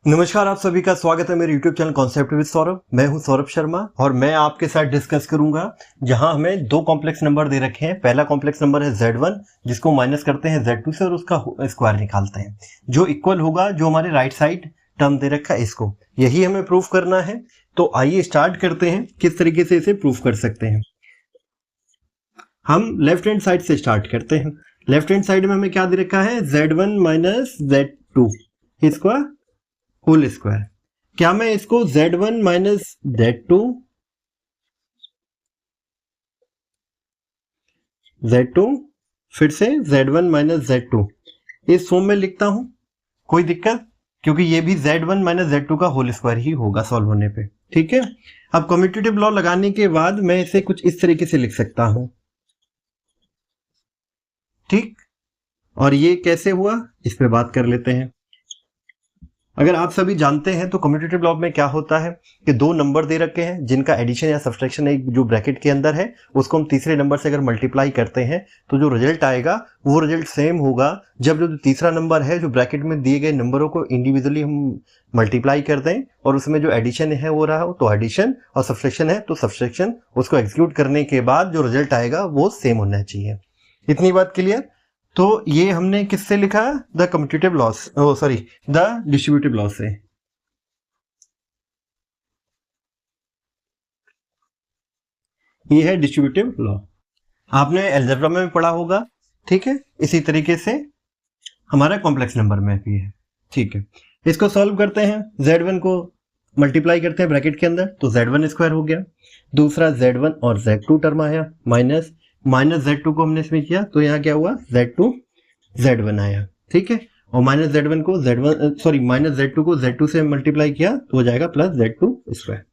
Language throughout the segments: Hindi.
नमस्कार, आप सभी का स्वागत है मेरे YouTube channel concept with Saurabh. मैं हूं सौरभ शर्मा और मैं आपके साथ डिस्कस करूंगा जहां हमें दो कॉम्प्लेक्स नंबर दे रखे हैं। पहला कॉम्प्लेक्स नंबर है Z1 जिसको माइनस करते हैं Z2 से और उसका स्क्वायर निकालते हैं जो इक्वल होगा जो हमारे राइट साइड टर्म दे रखा है इसको। यही हमें प्रूफ करना है। तो आइए स्टार्ट करते हैं किस तरीके से इसे प्रूफ कर सकते हैं। हम लेफ्ट हैंड साइड से स्टार्ट करते हैं। लेफ्ट हैंड साइड में हमें क्या दे रखा है Z1 माइनस Z2 इसका होल स्क्वायर। क्या मैं इसको Z1 माइनस Z2 फिर से Z1 माइनस Z2 इस फॉर्म में लिखता हूं? कोई दिक्कत? क्योंकि ये भी Z1 माइनस Z2 का होल स्क्वायर ही होगा सॉल्व होने पे। ठीक है, अब कम्यूटेटिव लॉ लगाने के बाद मैं इसे कुछ इस तरीके से लिख सकता हूं। ठीक, और ये कैसे हुआ इस पे बात कर लेते हैं। अगर आप सभी जानते हैं तो कम्यूटेटिव लॉ में क्या होता है कि दो नंबर दे रखे हैं जिनका एडिशन या सब्सट्रैक्शन एक जो ब्रैकेट के अंदर है उसको हम तीसरे नंबर से अगर मल्टीप्लाई करते हैं तो जो रिजल्ट आएगा वो रिजल्ट सेम होगा जब जो तीसरा नंबर है जो ब्रैकेट में दिए गए नंबरों को इंडिविजुअली हम मल्टीप्लाई कर दें और उसमें जो एडिशन है वो रहा तो एडिशन और सब्सट्रैक्शन है तो सब्सट्रैक्शन, उसको एग्जीक्यूट करने के बाद जो रिजल्ट आएगा वो सेम होना चाहिए। इतनी बात क्लियर? तो ये हमने किससे लिखा? The commutative loss, sorry the distributive law से। ये है डिस्ट्रीब्यूटिव लॉ, आपने अलजेब्रा में भी पढ़ा होगा। ठीक है, इसी तरीके से हमारा कॉम्प्लेक्स नंबर में भी है। ठीक है, इसको सॉल्व करते हैं। Z1 को मल्टीप्लाई करते हैं ब्रैकेट के अंदर तो Z1 स्क्वायर हो गया। दूसरा Z1 और Z2 टर्म आया, माइनस Z2 को हमने इसमें किया तो यहाँ क्या हुआ Z2 Z1 आया। ठीक है, और माइनस Z1 को माइनस Z2 को Z2 से मल्टीप्लाई किया तो हो जाएगा प्लस Z2 स्क्वायर।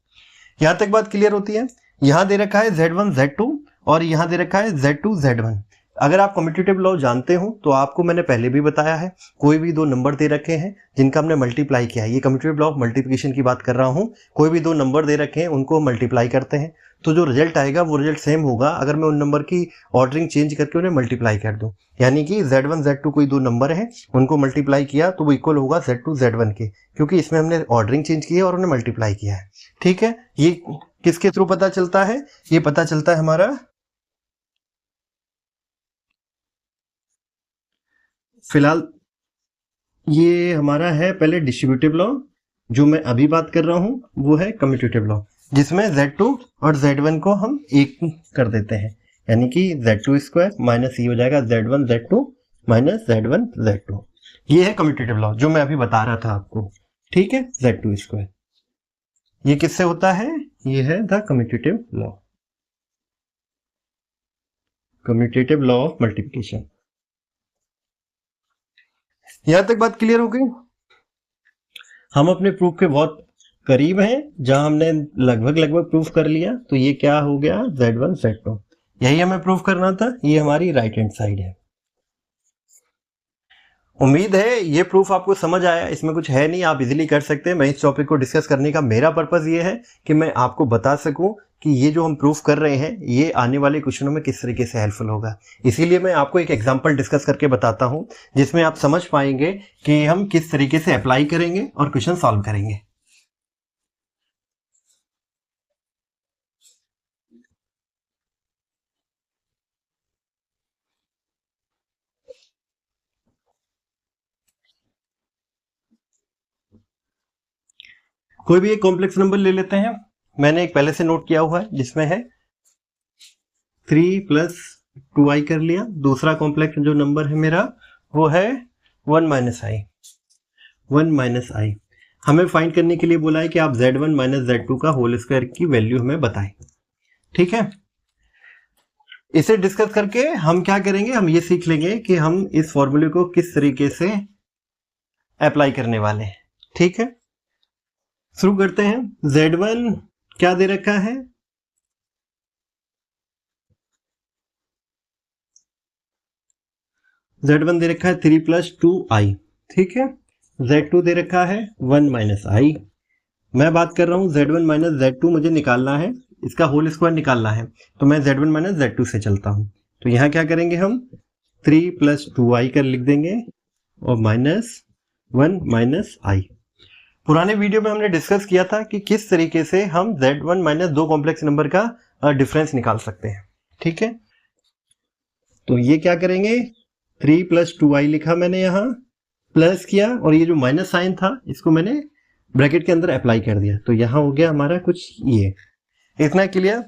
यहां तक बात क्लियर होती है। यहां दे रखा है Z1 Z2 और यहां दे रखा है Z2 Z1। अगर आप कम्यूटेटिव लॉ जानते हो तो आपको मैंने पहले भी बताया है, कोई भी दो नंबर दे रखे हैं जिनका हमने मल्टीप्लाई किया है, ये कम्यूटेटिव लॉ ऑफ मल्टीप्लिकेशन की बात कर रहा हूं। कोई भी दो नंबर दे रखे हैं उनको मल्टीप्लाई करते हैं तो जो रिजल्ट आएगा वो रिजल्ट सेम होगा अगर मैं उन नंबर की ऑर्डरिंग चेंज करके उन्हें मल्टीप्लाई कर दूं। यानी कि Z1 Z2 कोई दो नंबर है उनको मल्टीप्लाई किया तो वो इक्वल होगा Z2 Z1 के, क्योंकि इसमें हमने ऑर्डरिंग चेंज की है और उन्हें मल्टीप्लाई किया है। ठीक है, ये किसके थ्रू पता चलता है? ये पता चलता है हमारा फिलहाल ये हमारा है पहले डिस्ट्रीब्यूटिव लॉ, जो मैं अभी बात कर रहा हूं वो है कम्यूटेटिव लॉ, जिसमें Z2 और Z1 को हम एक कर देते हैं। यानी कि Z2 स्क्वायर माइनस ये हो जाएगा Z1 Z2 minus Z1 Z2। ये है कम्यूटेटिव लॉ जो मैं अभी बता रहा था आपको। ठीक है, Z2 स्क्वायर ये किससे होता है? ये है the commutative law, commutative law of multiplication. यहां तक बात क्लियर हो गई? हम अपने प्रूफ के बहुत करीब हैं, जहां हमने लगभग प्रूफ कर लिया। तो ये क्या हो गया? Z1 Z2, यही हमें प्रूफ करना था। ये हमारी राइट हैंड साइड है। उम्मीद है ये प्रूफ आपको समझ आया। इसमें कुछ है नहीं, आप इजीली कर सकते हैं। मैं इस टॉपिक को डिस्कस करने का मेरा पर्पस ये है कि मैं आपको बता सकूं कि ये जो हम प्रूफ कर रहे हैं ये आने वाले क्वेश्चनों में किस तरीके से हेल्पफुल होगा। इसीलिए मैं आपको एक एग्जांपल डिस्कस करके बताता हूं जिसमें आप समझ पाएंगे कि हम किस तरीके से अप्लाई करेंगे और क्वेश्चन सॉल्व करेंगे। कोई भी एक कॉम्प्लेक्स नंबर ले लेते हैं। मैंने एक पहले से नोट किया हुआ है जिसमें है 3 + 2i कर लिया। दूसरा कॉम्प्लेक्स जो नंबर है मेरा वो है 1 - i। 1 - i हमें फाइंड करने के लिए बोला है कि आप Z1 - Z2 का होल स्क्वायर की वैल्यू हमें बताएं। ठीक है, इसे डिस्कस करके हम क्या करेंगे, हम ये सीख लेंगे कि हम इस फॉर्मूले को किस तरीके से अप्लाई करने वाले हैं। ठीक है, शुरू करते हैं। Z1 क्या दे रखा है? Z1 दे रखा है 3 + 2i। ठीक है, Z2 दे रखा है 1 - i। मैं बात कर रहा हूं Z1 - Z2 मुझे निकालना है, इसका होल स्क्वायर निकालना है तो मैं Z1 - Z2 से चलता हूं। तो यहां क्या करेंगे, हम 3 + 2i कर लिख देंगे और -1 - i। पुराने वीडियो में हमने डिस्कस किया था कि किस तरीके से हम z1 माइनस दो कॉम्प्लेक्स नंबर का डिफरेंस निकाल सकते हैं। ठीक है, तो ये क्या करेंगे, 3 + 2i लिखा मैंने यहाँ, प्लस किया और ये जो माइनस साइन था इसको मैंने ब्रैकेट के अंदर अप्लाई कर दिया, तो यहाँ हो गया हमारा कुछ ये। इतना क्लियर।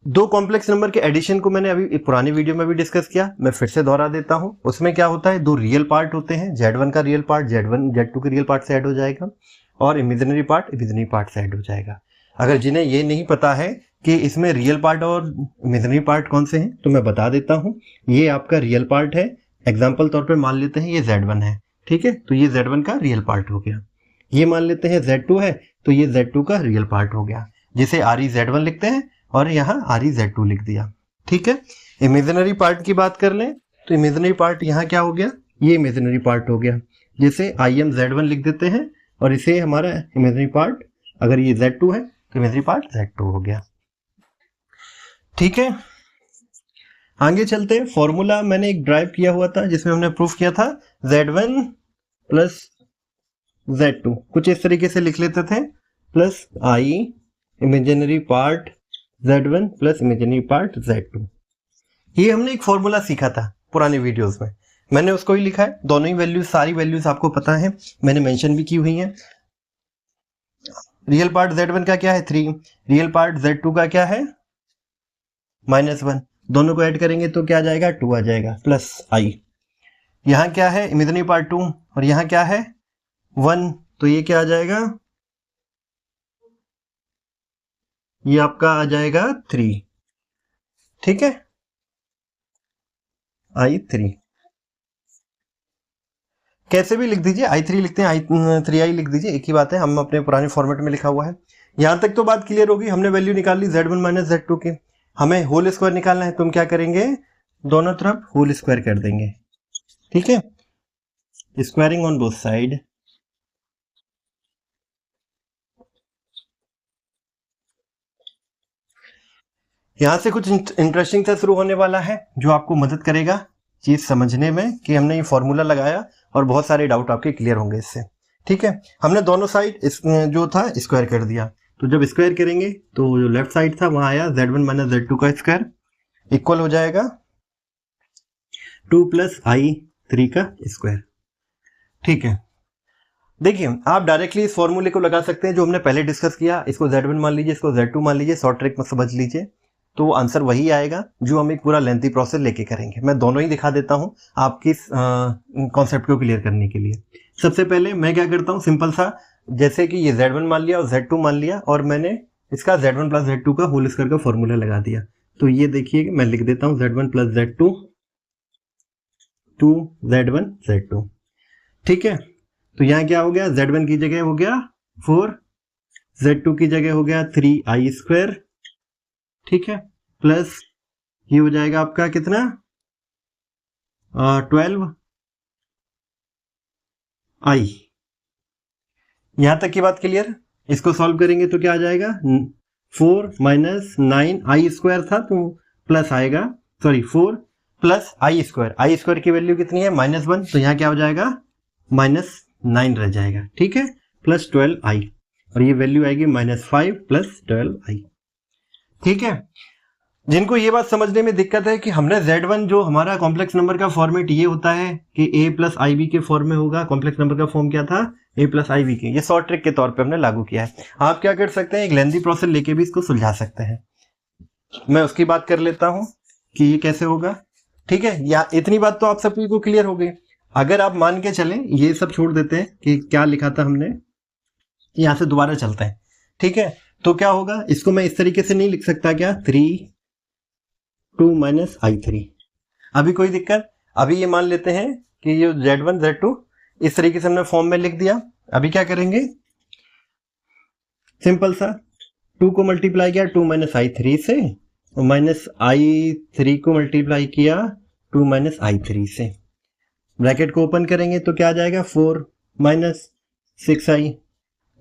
दो कॉम्प्लेक्स नंबर के एडिशन को मैंने अभी पुराने वीडियो में भी डिस्कस किया, मैं फिर से दोहरा देता हूं। उसमें क्या होता है, दो रियल पार्ट होते हैं, z1 का रियल पार्ट z2 के रियल पार्ट से ऐड हो जाएगा और इमेजिनरी पार्ट से ऐड हो जाएगा। अगर जिन्हें ये नहीं पता है कि इसमें रियल पार्ट और इमेजिनरी पार्ट कौन से हैं, तो मैं बता देता हूँ। ये आपका रियल पार्ट है, एग्जाम्पल तौर पर मान लेते हैं ये z1 है, ठीक है, तो ये z1 का रियल पार्ट हो गया। ये मान लेते हैं z2 है, तो ये z2 का रियल पार्ट हो गया, जिसे ReZ1 लिखते हैं और यहाँ ReZ2 लिख दिया। ठीक है, इमेजिनरी पार्ट की बात कर लें तो इमेजिनरी पार्ट यहाँ क्या हो गया, ये इमेजिनरी पार्ट हो गया, जिसे IMZ1 लिख देते हैं और इसे हमारा इमेजिनरी पार्ट, अगर ये Z2 है तो इमेजिनरी पार्ट Z2 हो गया। ठीक है, आगे चलते हैं। फॉर्मूला मैंने एक ड्राइव किया हुआ था जिसमें हमने प्रूफ किया था Z1 + Z2, कुछ इस तरीके से लिख लेते थे, plus I imaginary part Z1 plus imaginary part Z2। ये हमने एक फॉर्मूला सीखा था पुराने वीडियोस में, मैंने उसको ही लिखा है। दोनों ही वैल्यूज, सारी वैल्यूज आपको पता है, मैंने मेंशन भी की हुई हैं। रियल पार्ट Z1 का क्या है 3, रियल पार्ट Z2 का क्या है -1, दोनों को ऐड करेंगे तो क्या आ जाएगा 2 आ जाएगा, प्लस I। यहाँ क्या है इमेजिनरी पार्ट 2 और यहाँ क्या है 1, तो ये क्या आ जाएगा, ये आपका आ जाएगा 3। ठीक है, I3 कैसे भी लिख दीजिए, I3 लिखते हैं, I3i लिख दीजिए, एक ही बात है, हम अपने पुराने फॉर्मेट में लिखा हुआ है। यहां तक तो बात क्लियर होगी। हमने वैल्यू निकाल ली Z1 माइनस Z2 की, हमें होल स्क्वायर निकालना है, तो हम क्या करेंगे, दोनों तरफ होल स्क्वायर कर देंगे। ठीक है, स्क्वायरिंग ऑन बोथ साइड। यहां से कुछ इंटरेस्टिंग सा शुरू होने वाला है जो आपको मदद करेगा चीज समझने में कि हमने ये फॉर्मूला लगाया, और बहुत सारे डाउट आपके क्लियर होंगे इससे। ठीक है, हमने दोनों साइड जो था स्क्वायर कर दिया, तो जब स्क्वायर करेंगे तो जो लेफ्ट साइड था वहां आया Z1 माइनस Z2 का स्क्वायर इक्वल हो जाएगा 2 + I3 का स्क्वायर। ठीक है, देखिए आप डायरेक्टली इस फॉर्मूले को लगा सकते हैं जो हमने पहले डिस्कस किया। इसको Z1 मान लीजिए, इसको Z2 मान लीजिए, शॉर्ट ट्रिक में समझ लीजिए, तो आंसर वही आएगा जो हम एक पूरा लेंथी प्रोसेस लेके करेंगे। मैं दोनों ही दिखा देता हूं आपकी कॉन्सेप्ट को क्लियर करने के लिए। सबसे पहले मैं क्या करता हूं, सिंपल सा, जैसे कि ये Z1 मान लिया और Z2 मान लिया और मैंने इसका Z1 + Z2 का होल स्क्वायर का फॉर्मूला लगा दिया। तो ये देखिए मैं लिख देता हूं Z1 + Z2 2 Z1 Z2। ठीक है, तो यहाँ क्या हो गया, Z1 की जगह हो गया 4, Z2 की जगह हो गया 3i²। ठीक है, प्लस ये हो जाएगा आपका कितना 12i। यहां तक की बात क्लियर। इसको सॉल्व करेंगे तो क्या आ जाएगा, 4 - 9i² था तो प्लस आएगा, सॉरी 4 + i², की वैल्यू कितनी है -1, तो यहाँ क्या हो जाएगा -9 रह जाएगा। ठीक है, प्लस 12i और ये वैल्यू आएगी -5 + 12i। ठीक है, जिनको ये बात समझने में दिक्कत है कि हमने Z1 जो हमारा कॉम्प्लेक्स नंबर का फॉर्मेट ये होता है कि a + IB के फॉर्म में होगा, कॉम्प्लेक्स नंबर का फॉर्म क्या था a + IB के, ये शॉर्ट ट्रिक के तौर पे हमने लागू किया है। आप क्या कर सकते हैं, एक लेंथी प्रोसेस लेके भी इसको सुलझा सकते हैं। मैं उसकी बात कर लेता हूं कि ये कैसे होगा। ठीक है, या इतनी बात तो आप सभी को क्लियर हो गई। अगर आप मान के चलें, ये सब छोड़ देते हैं कि क्या लिखा था हमने, यहां से दोबारा चलते हैं। ठीक है, तो क्या होगा, इसको मैं इस तरीके से नहीं लिख सकता क्या, 2 - I3। अभी कोई दिक्कत, अभी ये मान लेते हैं कि ये Z1 Z2 इस तरीके से हमने फॉर्म में लिख दिया। अभी क्या करेंगे, सिंपल सा 2 को मल्टीप्लाई किया 2 - I3 से, और -I3 को मल्टीप्लाई किया 2 - I3 से, ब्रैकेट को ओपन करेंगे तो क्या आ जाएगा 4 - 6i,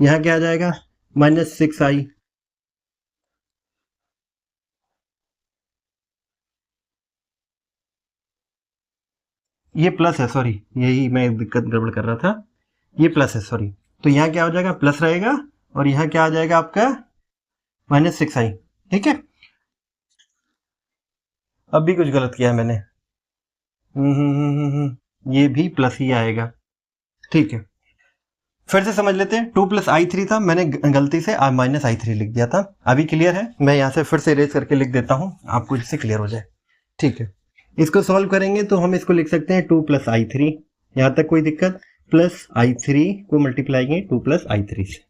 यहां क्या आ जाएगा -6i। ये प्लस है, सॉरी, यही मैं दिक्कत गड़बड़ कर रहा था, ये प्लस है, सॉरी, तो यहाँ क्या हो जाएगा, प्लस रहेगा, और यहाँ क्या आ जाएगा आपका -6i। ठीक है, अब भी कुछ गलत किया है मैंने, ये भी प्लस ही आएगा। ठीक है, फिर से समझ लेते हैं। 2 + i3 था, मैंने गलती से -i3 लिख दिया था। अभी क्लियर है? मैं यहाँ से फिर से इरेज करके लिख देता हूँ, आपको जिससे क्लियर हो जाए। ठीक है, इसको सॉल्व करेंगे तो हम इसको लिख सकते हैं 2 + i3, यहाँ तक कोई दिक्कत, प्लस i3 को मल्टीप्लाई करेंगे 2 + i3 से।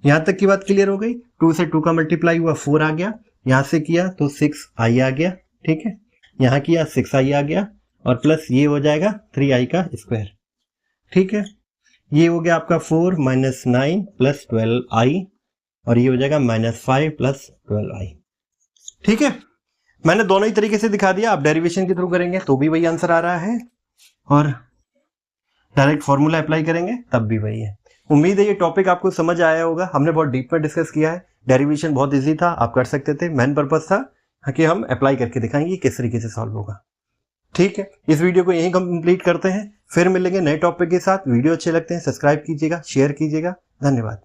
यहाँ तक की बात क्लियर हो गई। 2 से 2 का मल्टीप्लाई हुआ 4 आ गया, यहाँ से किया तो 6i आ गया। ठीक है, यहाँ किया 6i आ गया, और प्लस ये हो जाएगा 3i का स्क्वायर। ठीक है, ये हो गया आपका 4 - 9 + 12i, और ये हो जाएगा -5 + 12i। ठीक है, मैंने दोनों ही तरीके से दिखा दिया। आप डेरिवेशन के थ्रू करेंगे तो भी वही आंसर आ रहा है, और डायरेक्ट फॉर्मूला अप्लाई करेंगे तब भी वही है। उम्मीद है ये टॉपिक आपको समझ आया होगा। हमने बहुत डीप में डिस्कस किया है। डेरिवेशन बहुत इजी था, आप कर सकते थे। मेन पर्पस था कि हम अप्लाई करके दिखाएंगे किस तरीके से सॉल्व होगा। ठीक है, इस वीडियो को यहीं कंप्लीट करते हैं, फिर मिलेंगे नए टॉपिक के साथ। वीडियो अच्छे लगते हैं सब्सक्राइब कीजिएगा, शेयर कीजिएगा। धन्यवाद।